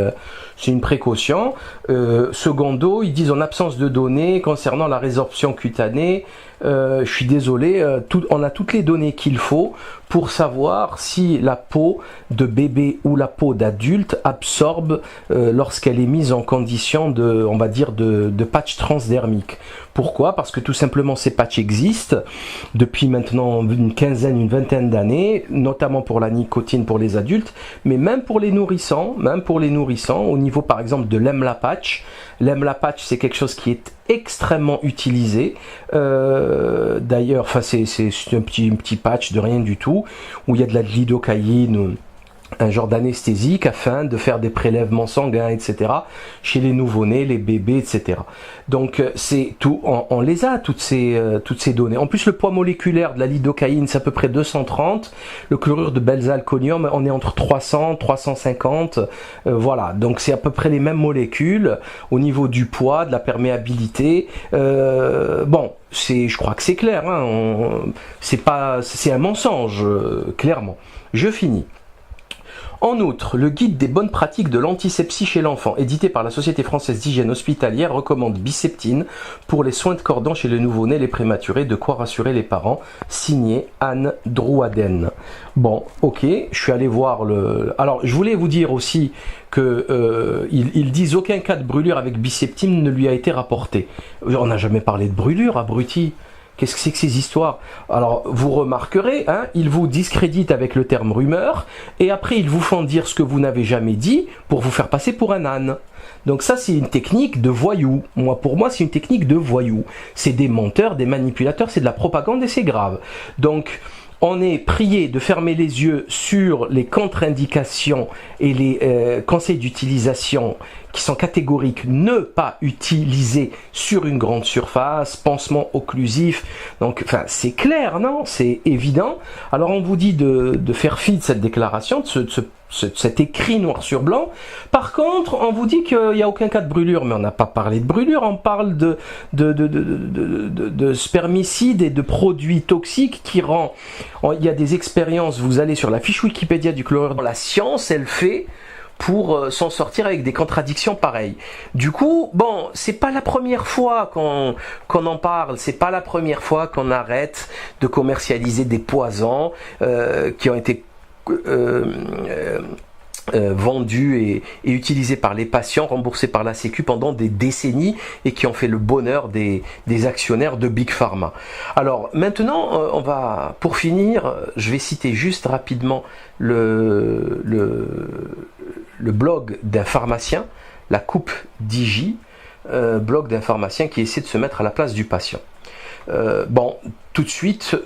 une précaution. Secondo, ils disent en absence de données concernant la résorption cutanée, je suis désolé, on a toutes les données qu'il faut pour savoir si la peau de bébé ou la peau d'adulte absorbe lorsqu'elle est mise en condition de, on va dire, de patch transdermique. Pourquoi? Parce que tout simplement ces patchs existent depuis maintenant une quinzaine, une vingtaine d'années, notamment pour la nicotine pour les adultes, mais même pour les nourrissants, au niveau par exemple de l'EMLA patch. L'EMLA patch, c'est quelque chose qui est extrêmement utilisé. D'ailleurs, enfin c'est un petit patch de rien du tout, où il y a de la lidocaïne, un genre d'anesthésique afin de faire des prélèvements sanguins, etc. chez les nouveau-nés, les bébés, etc. Donc c'est tout, on les a toutes ces données. En plus, le poids moléculaire de la lidocaïne, c'est à peu près 230. Le chlorure de benzalkonium, on est entre 300, 350. Voilà, donc c'est à peu près les mêmes molécules au niveau du poids, de la perméabilité. Bon, je crois que c'est clair. Hein, c'est un mensonge, clairement. Je finis. En outre, le guide des bonnes pratiques de l'antisepsie chez l'enfant, édité par la Société française d'hygiène hospitalière, recommande Biceptine pour les soins de cordon chez les nouveau-nés, les prématurés, de quoi rassurer les parents. Signé Anne Drouaden. Bon, ok, je suis allé voir le... Alors, je voulais vous dire aussi que ils disent aucun cas de brûlure avec Biceptine ne lui a été rapporté. On n'a jamais parlé de brûlure, abruti. Qu'est-ce que c'est que ces histoires? Alors, vous remarquerez, hein, ils vous discréditent avec le terme rumeur, et après ils vous font dire ce que vous n'avez jamais dit pour vous faire passer pour un âne. Donc ça, c'est une technique de voyou. Pour moi, c'est une technique de voyou. C'est des menteurs, des manipulateurs, c'est de la propagande et c'est grave. Donc, on est prié de fermer les yeux sur les contre-indications et les conseils d'utilisation qui sont catégoriques. Ne pas utiliser sur une grande surface, pansement occlusif. Donc, enfin, c'est clair, non? C'est évident. Alors, on vous dit de faire fi de cette déclaration, de cet écrit noir sur blanc. Par contre, on vous dit qu'il n'y a aucun cas de brûlure, mais on n'a pas parlé de brûlure, on parle de spermicides et de produits toxiques qui rend... Il y a des expériences, vous allez sur la fiche Wikipédia du chlorure, la science, elle fait pour s'en sortir avec des contradictions pareilles. Du coup, bon, c'est pas la première fois qu'on en parle, c'est pas la première fois qu'on arrête de commercialiser des poisons qui ont été vendus et utilisés par les patients, remboursés par la Sécu pendant des décennies et qui ont fait le bonheur des actionnaires de Big Pharma. Alors maintenant, on va, pour finir, je vais citer juste rapidement le blog d'un pharmacien, la Coupe d'Igi, blog d'un pharmacien qui essaie de se mettre à la place du patient. Bon, tout de suite,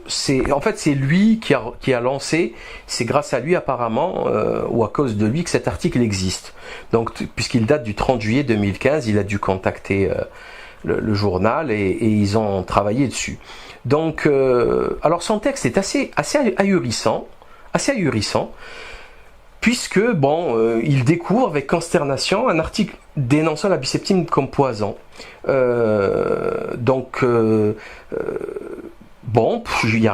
c'est lui qui a lancé, c'est grâce à lui apparemment, ou à cause de lui que cet article existe. Donc, puisqu'il date du 30 juillet 2015, il a dû contacter le journal et ils ont travaillé dessus. Donc, alors son texte est assez ahurissant, puisque, bon, il découvre avec consternation un article dénonçant la biceptine comme poison. Bon, il y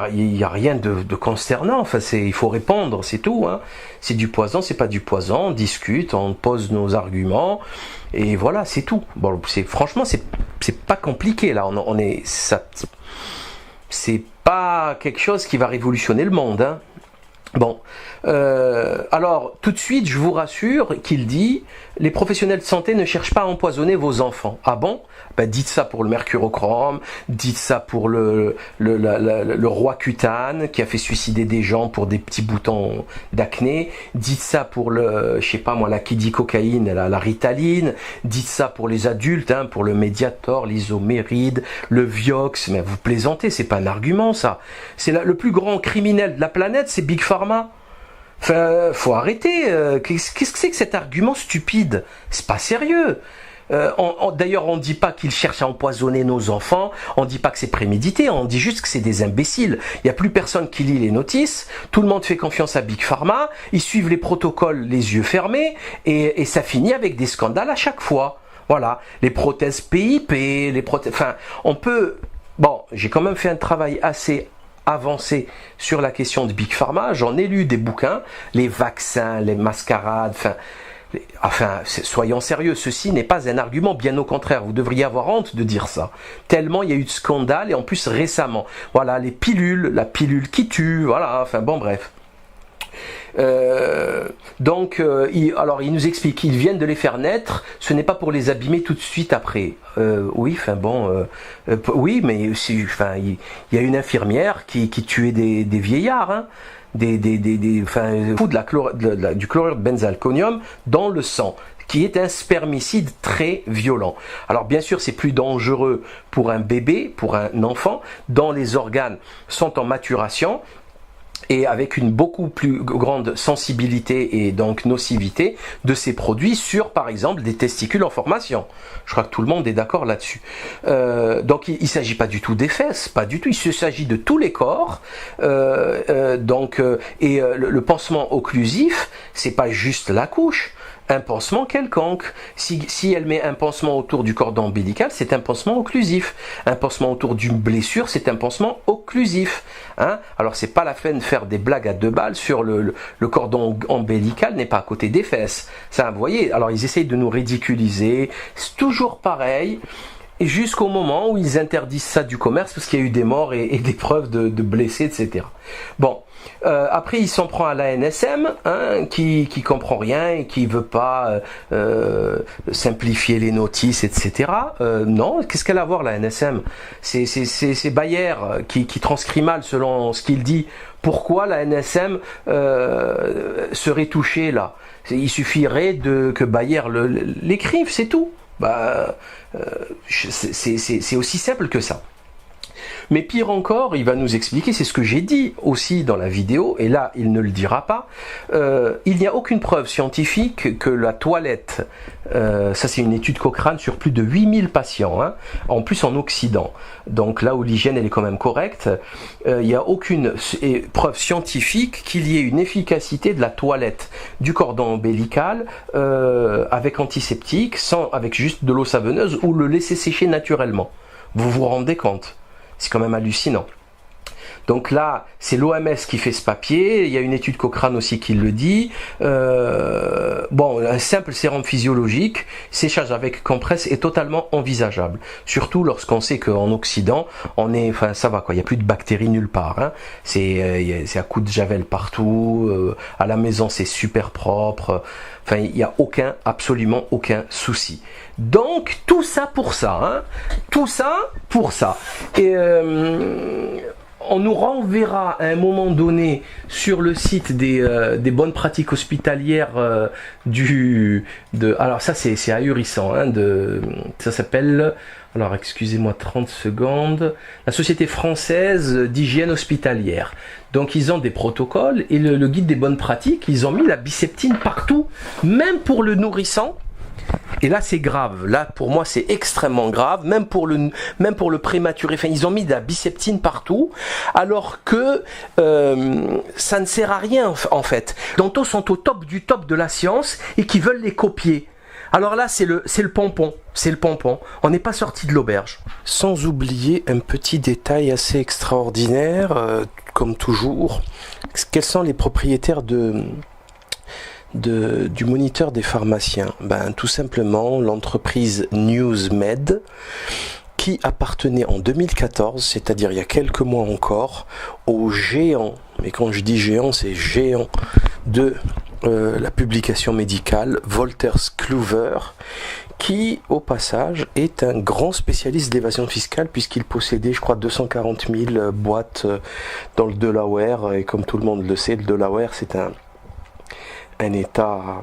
a rien de consternant. Enfin, il faut répondre, c'est tout. Hein. C'est du poison, c'est pas du poison. On discute, on pose nos arguments, et voilà, c'est tout. Bon, franchement, c'est pas compliqué là. C'est pas quelque chose qui va révolutionner le monde. Hein. Bon, alors tout de suite, je vous rassure qu'il dit les professionnels de santé ne cherchent pas à empoisonner vos enfants. Ah bon? Ben, dites ça pour le mercurochrome, dites ça pour le roi cutane qui a fait suicider des gens pour des petits boutons d'acné, dites ça pour je sais pas moi, la kidicocaïne, la ritaline, dites ça pour les adultes, hein, pour le Mediator, l'isoméride, le Vioxx. Mais vous plaisantez, c'est pas un argument ça. C'est le plus grand criminel de la planète, c'est Big Pharma. Enfin, faut arrêter. Qu'est-ce que c'est que cet argument stupide? C'est pas sérieux. D'ailleurs, on ne dit pas qu'ils cherchent à empoisonner nos enfants, on ne dit pas que c'est prémédité, on dit juste que c'est des imbéciles. Il n'y a plus personne qui lit les notices, tout le monde fait confiance à Big Pharma, ils suivent les protocoles les yeux fermés, et ça finit avec des scandales à chaque fois. Voilà, les prothèses PIP, enfin, on peut... Bon, j'ai quand même fait un travail assez avancé sur la question de Big Pharma. J'en ai lu des bouquins, les vaccins, les mascarades, soyons sérieux, ceci n'est pas un argument, bien au contraire, vous devriez avoir honte de dire ça. Tellement il y a eu de scandales, et en plus récemment. Voilà, les pilules, la pilule qui tue, voilà, enfin bon bref. Alors il nous explique qu'ils viennent de les faire naître, ce n'est pas pour les abîmer tout de suite après. Oui, oui, mais il y a une infirmière qui tuait des vieillards, hein, du chlorure de benzalconium dans le sang, qui est un spermicide très violent. Alors bien sûr, c'est plus dangereux pour un bébé, pour un enfant, dont les organes sont en maturation, et avec une beaucoup plus grande sensibilité et donc nocivité de ces produits sur, par exemple, des testicules en formation. Je crois que tout le monde est d'accord là-dessus. Donc il ne s'agit pas du tout des fesses, pas du tout, il s'agit de tous les corps. Le pansement occlusif, c'est pas juste la couche. Un pansement quelconque. Si elle met un pansement autour du cordon ombilical, c'est un pansement occlusif. Un pansement autour d'une blessure, c'est un pansement occlusif. Hein? Alors c'est pas la peine de faire des blagues à 2 balles sur le cordon ombilical n'est pas à côté des fesses. Ça, vous voyez, alors ils essayent de nous ridiculiser. C'est toujours pareil. Et jusqu'au moment où ils interdisent ça du commerce parce qu'il y a eu des morts et des preuves de blessés, etc. Bon, après il s'en prend à la NSM, hein, qui comprend rien et qui veut pas simplifier les notices, etc. Non, qu'est-ce qu'elle a à voir la NSM? C'est Bayer qui transcrit mal selon ce qu'il dit. Pourquoi la NSM serait touchée là? Il suffirait que Bayer l'écrive, c'est tout. C'est aussi simple que ça. Mais pire encore, il va nous expliquer, c'est ce que j'ai dit aussi dans la vidéo, et là il ne le dira pas, il n'y a aucune preuve scientifique que la toilette, ça c'est une étude Cochrane sur plus de 8000 patients, hein, en plus en Occident, donc là où l'hygiène elle est quand même correcte, il n'y a aucune preuve scientifique qu'il y ait une efficacité de la toilette du cordon ombilical avec antiseptique, avec juste de l'eau savonneuse ou le laisser sécher naturellement. Vous vous rendez compte? C'est quand même hallucinant. Donc là, c'est l'OMS qui fait ce papier, il y a une étude Cochrane aussi qui le dit. Un simple sérum physiologique, séchage avec compresse est totalement envisageable. Surtout lorsqu'on sait qu'en Occident, ça va quoi, il n'y a plus de bactéries nulle part. Hein. C'est à coup de javel partout, à la maison c'est super propre. Enfin, il n'y a absolument aucun souci. Donc, tout ça pour ça. Hein. Tout ça pour ça. Et on nous renverra à un moment donné sur le site des bonnes pratiques hospitalières alors ça c'est ahurissant. Hein, ça s'appelle... Alors, excusez-moi 30 secondes. La Société française d'hygiène hospitalière. Donc, ils ont des protocoles et le guide des bonnes pratiques, ils ont mis la biceptine partout, même pour le nourrisson. Et là, c'est grave. Là, pour moi, c'est extrêmement grave. Même pour le prématuré. Enfin, ils ont mis de la biceptine partout, alors que ça ne sert à rien, en fait. D'autres sont au top du top de la science et qui veulent les copier. Alors là, c'est le pompon. C'est le pompon. On n'est pas sorti de l'auberge. Sans oublier un petit détail assez extraordinaire, comme toujours. Quels sont les propriétaires du moniteur des pharmaciens? Tout simplement l'entreprise NewsMed, qui appartenait en 2014, c'est-à-dire il y a quelques mois encore, au géant, mais quand je dis géant, c'est géant de la publication médicale, Wolters Kluwer, qui au passage est un grand spécialiste d'évasion fiscale puisqu'il possédait, je crois, 240 000 boîtes dans le Delaware, et comme tout le monde le sait, le Delaware c'est un État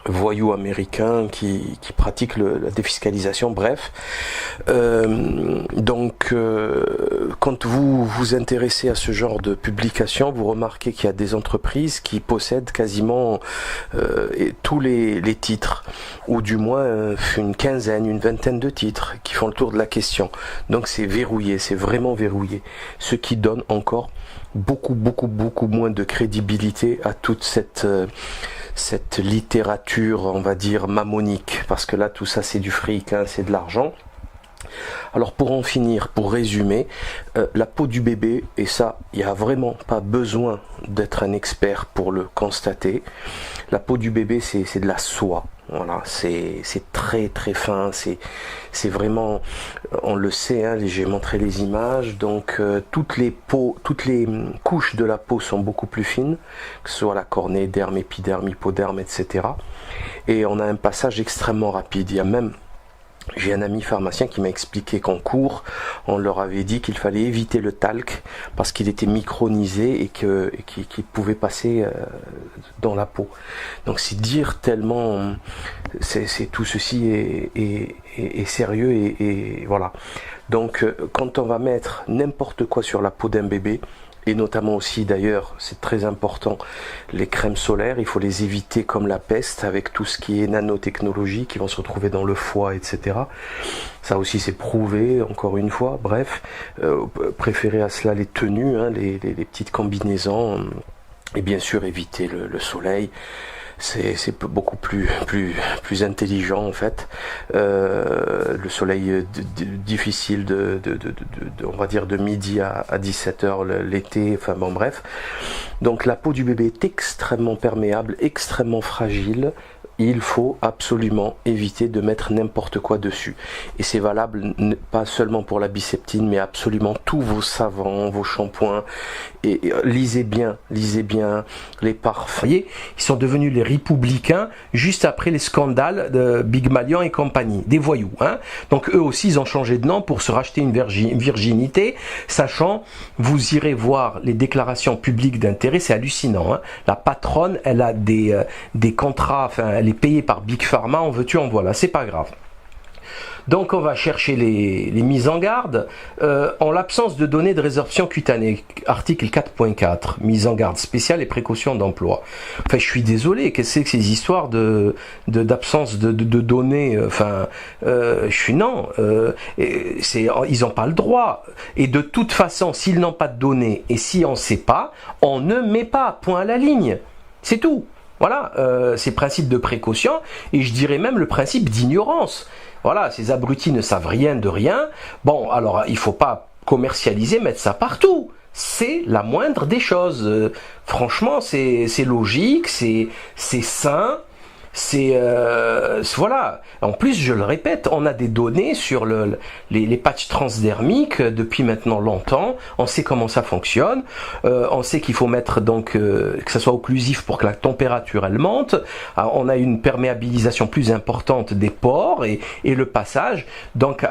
voyou américain qui pratique la défiscalisation, bref. Quand vous vous intéressez à ce genre de publication, vous remarquez qu'il y a des entreprises qui possèdent quasiment tous les titres, ou du moins une quinzaine, une vingtaine de titres qui font le tour de la question. Donc c'est verrouillé, c'est vraiment verrouillé, ce qui donne encore beaucoup moins de crédibilité à toute cette littérature, on va dire, mammonique, parce que là tout ça c'est du fric, hein, c'est de l'argent. Alors pour en finir, pour résumer, la peau du bébé, et ça, il n'y a vraiment pas besoin d'être un expert pour le constater, la peau du bébé c'est de la soie. Voilà, c'est très très fin, c'est vraiment, on le sait, hein, j'ai montré les images, donc toutes les couches de la peau sont beaucoup plus fines, que ce soit la cornée, derme, épiderme, hypoderme, etc. Et on a un passage extrêmement rapide. Il y a même J'ai un ami pharmacien qui m'a expliqué qu'en cours, on leur avait dit qu'il fallait éviter le talc parce qu'il était micronisé et qu'il pouvait passer dans la peau. Donc c'est dire tellement, tout ceci est sérieux et voilà. Donc quand on va mettre n'importe quoi sur la peau d'un bébé, et notamment aussi d'ailleurs, c'est très important, les crèmes solaires, il faut les éviter comme la peste avec tout ce qui est nanotechnologie qui vont se retrouver dans le foie, etc. Ça aussi c'est prouvé, encore une fois, bref, préférez à cela les tenues, hein, les petites combinaisons, et bien sûr éviter le soleil. C'est beaucoup plus intelligent en fait. Le soleil difficile on va dire de midi à 17h l'été, enfin bon bref. Donc la peau du bébé est extrêmement perméable, extrêmement fragile. Il faut absolument éviter de mettre n'importe quoi dessus. Et c'est valable pas seulement pour la Biceptine, mais absolument tous vos savons, vos shampoings. Et lisez bien les parfums. Vous voyez, ils sont devenus les républicains juste après les scandales de Big Malion et compagnie, des voyous. Hein. Donc eux aussi, ils ont changé de nom pour se racheter une virginité, sachant, vous irez voir les déclarations publiques d'intérêt, c'est hallucinant. Hein. La patronne, elle a des contrats, enfin, elle est payée par Big Pharma, en veux-tu, en voilà, c'est pas grave. Donc on va chercher les mises en garde. En l'absence de données de résorption cutanée, article 4.4, mise en garde spéciale et précautions d'emploi. Enfin, je suis désolé, qu'est-ce que c'est que ces histoires d'absence de données, enfin, ils n'ont pas le droit. Et de toute façon, s'ils n'ont pas de données et si on ne sait pas, on ne met pas, point à la ligne. C'est tout. Voilà, c'est principe de précaution et je dirais même le principe d'ignorance. Voilà, ces abrutis ne savent rien de rien. Bon, alors il faut pas commercialiser, mettre ça partout. C'est la moindre des choses. Franchement, c'est logique, c'est sain. Voilà. En plus, je le répète, on a des données sur les patchs transdermiques depuis maintenant longtemps. On sait comment ça fonctionne. On sait qu'il faut mettre donc que ça soit occlusif pour que la température elle monte. On a une perméabilisation plus importante des pores et le passage. Donc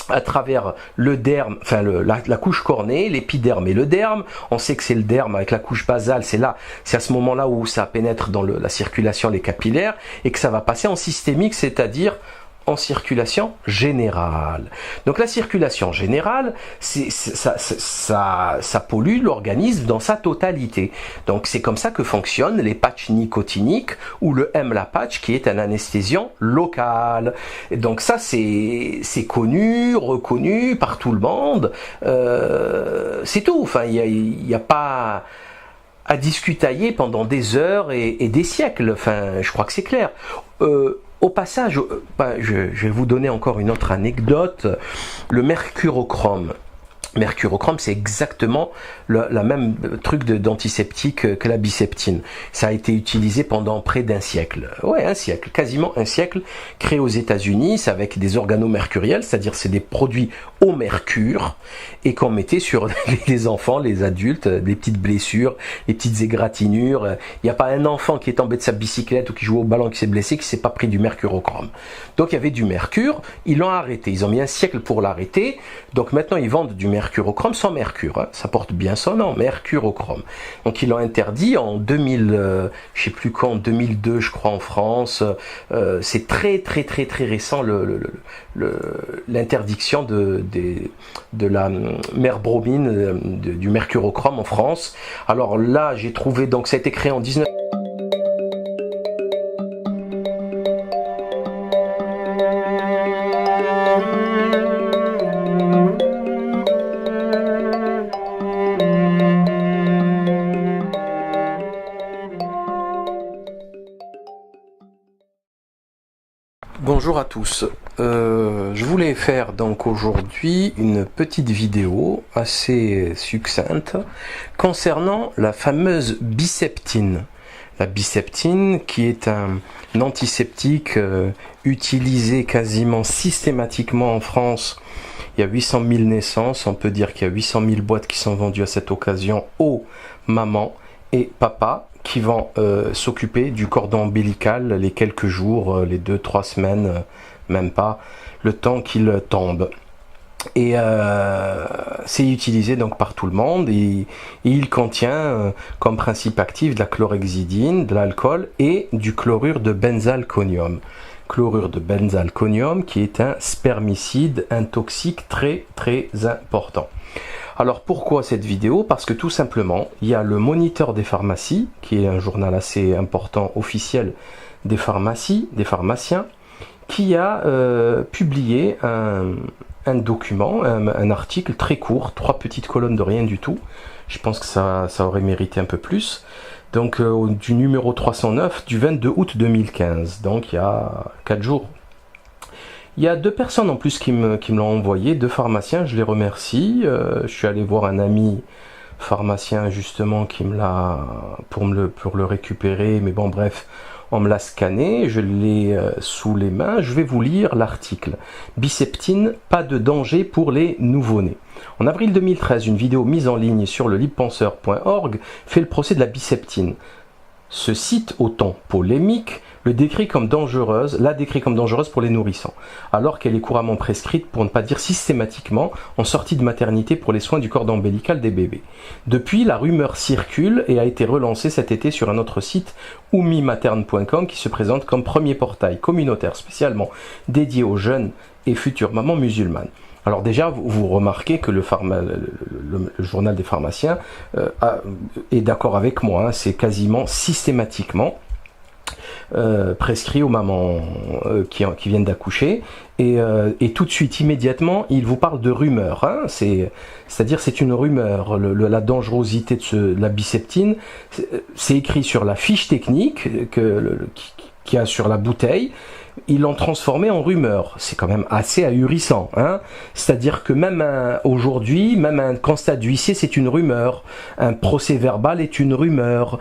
à travers le derme, enfin la couche cornée, l'épiderme et le derme. On sait que c'est le derme avec la couche basale, c'est à ce moment-là où ça pénètre dans la circulation, les capillaires, et que ça va passer en systémique, c'est-à-dire en circulation générale. Donc la circulation générale, ça pollue l'organisme dans sa totalité. Donc c'est comme ça que fonctionnent les patchs nicotiniques ou le MLA patch qui est un anesthésiant local. Et donc ça c'est connu, reconnu par tout le monde. C'est tout. Enfin il y a pas à discutailler pendant des heures et des siècles. Enfin je crois que c'est clair. Au passage, je vais vous donner encore une autre anecdote. Le mercurochrome. Mercurochrome, c'est exactement la même truc d'antiseptique que la Biceptine. Ça a été utilisé pendant près d'un siècle. Ouais, un siècle, quasiment un siècle, créé aux États-Unis, c'est avec des organomercuriels, c'est-à-dire c'est des produits au mercure et qu'on mettait sur les enfants, les adultes, des petites blessures, des petites égratignures. Il n'y a pas un enfant qui est tombé de sa bicyclette ou qui joue au ballon qui s'est blessé qui s'est pas pris du mercurochrome. Donc il y avait du mercure, ils l'ont arrêté. Ils ont mis un siècle pour l'arrêter. Donc maintenant ils vendent du mercurochrome sans mercure, hein. Ça porte bien son nom, mercurochrome. Donc ils l'ont interdit en 2000, je sais plus quand, 2002 je crois en France. C'est très récent l'interdiction de la merbromine, du mercurochrome en France. Alors là j'ai trouvé, donc ça a été créé en 19... Bonjour à tous. Je voulais faire donc aujourd'hui une petite vidéo assez succincte concernant la fameuse biseptine. La biseptine qui est un antiseptique utilisé quasiment systématiquement en France. Il y a 800 000 naissances, on peut dire qu'il y a 800 000 boîtes qui sont vendues à cette occasion aux mamans et papas qui vont s'occuper du cordon ombilical les quelques jours, les 2-3 semaines, même pas, le temps qu'il tombe. Et c'est utilisé donc par tout le monde et il contient comme principe actif de la chlorhexidine, de l'alcool et du chlorure de benzalconium. Chlorure de benzalconium qui est un spermicide, un toxique très important. Alors pourquoi cette vidéo? Parce que tout simplement, il y a le Moniteur des pharmacies, qui est un journal assez important, officiel des pharmacies, des pharmaciens, qui a publié un document, un article très court, 3 petites colonnes de rien du tout. Je pense que ça aurait mérité un peu plus. Donc du numéro 309 du 22 août 2015, donc il y a 4 jours. Il y a 2 personnes en plus qui me l'ont envoyé, 2 pharmaciens, je les remercie. Je suis allé voir un ami pharmacien justement qui me l'a pour le récupérer, mais bon bref, on me l'a scanné, je l'ai sous les mains, je vais vous lire l'article. Biseptine, pas de danger pour les nouveau-nés. En avril 2013, une vidéo mise en ligne sur le libepenseur.org fait le procès de la biseptine. Ce site, au ton polémique, la décrit comme dangereuse pour les nourrissons, alors qu'elle est couramment prescrite, pour ne pas dire systématiquement, en sortie de maternité pour les soins du cordon ombilical des bébés. Depuis, la rumeur circule et a été relancée cet été sur un autre site, ummimaterne.com, qui se présente comme premier portail communautaire spécialement dédié aux jeunes et futures mamans musulmanes. Alors déjà, vous remarquez que le journal des pharmaciens est d'accord avec moi, hein, c'est quasiment systématiquement prescrit aux mamans qui viennent d'accoucher et tout de suite, immédiatement, il vous parle de rumeur, hein, c'est-à-dire c'est une rumeur, la dangerosité de la biseptine, c'est écrit sur la fiche technique qu'il y a sur la bouteille. Ils l'ont transformé en rumeur. C'est quand même assez ahurissant, hein. C'est-à-dire que même aujourd'hui, même un constat d'huissier, c'est une rumeur. Un procès verbal est une rumeur.